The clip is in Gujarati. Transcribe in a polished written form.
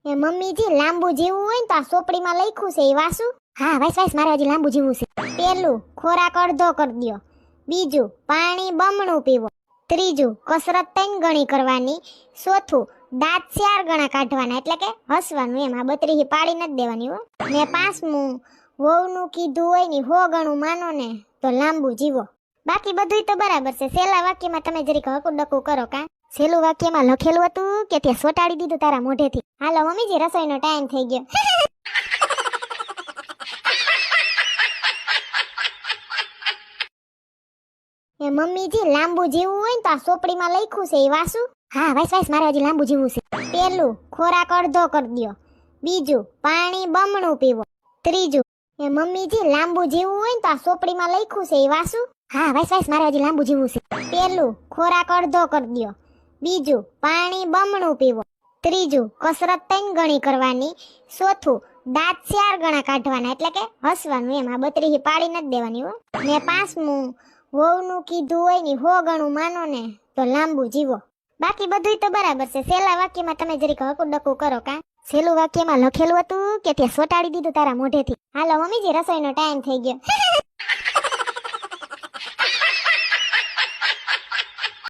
એ મમ્મીજી લાંબુ જીવવું હોય ને તો આ સોપડીમાં લખ્યું છે એ વાસુ. હા વાઈસ વાઈસ મારે હજી લાંબુ જીવવું છે. પેલું ખોરાક અડધો કરી દ્યો. બીજું પાણી બમણું પીવો. ત્રીજું કસરત 3 ગણી કરવાની. ચોથું દાંત 4 ગણા કાઢવાના એટલે કે હસવાનું એમ. આ 32 પાડી નથી દેવાની હો. ને પાંચમું વહુનું કીધું હોય ને 100 ગણું માનો ને તો લાંબુ જીવો. બાકી બધુંય તો બરાબર છે. સેલા વાક્યમાં તમે જરીક હકું ડકું કરો કા. સેલું વાક્યમાં લખેલું હતું કે ત્યાં સોટાડી દીધું તારા મોઢેથી? હાલો મમ્મીજી રસોઈનો ટાઈમ થઈ ગયો. એ મમ્મીજી લાંબુ જીવવું હોય ને તો આ સોપડીમાં લખ્યું છે એ વાસુ. હા વાઈસ વાઈસ મારે હજી લાંબુ જીવવું છે. પેલું ખોરાક અડધો કરી દ્યો. બીજું પાણી બમણું પીવો. ત્રીજું એ મમ્મીજી લાંબુ જીવવું હોય ને તો આ સોપડીમાં લખ્યું છે એ વાસુ. હા વાઈસ વાઈસ મારે હજી લાંબુ જીવવું છે. પેલું ખોરાક અડધો કરી દ્યો. બીજું પાણી બમણું પીવો. ત્રીજું કસરત 3 ગણી કરવાની. ચોથું દાંત 4 ગણા કાઢવાના એટલે કે હસવાનું એમ. આ 32 પાડી નથી દેવાની હો. ને પાંચમું વહુનું કીધું હોય ને 100 ગણું માનો ને તો લાંબુ જીવો. બાકી બધુંય તો બરાબર છે. સેલા વાક્યમાં તમે જરીક હકું ડકું કરો કા. સેલું વાક્યમાં લખેલું હતું કે ત્યાં સોટાડી દીધું તારા મોઢેથી? હાલો મમ્મીજી રસોઈનો ટાઈમ થઈ ગયો.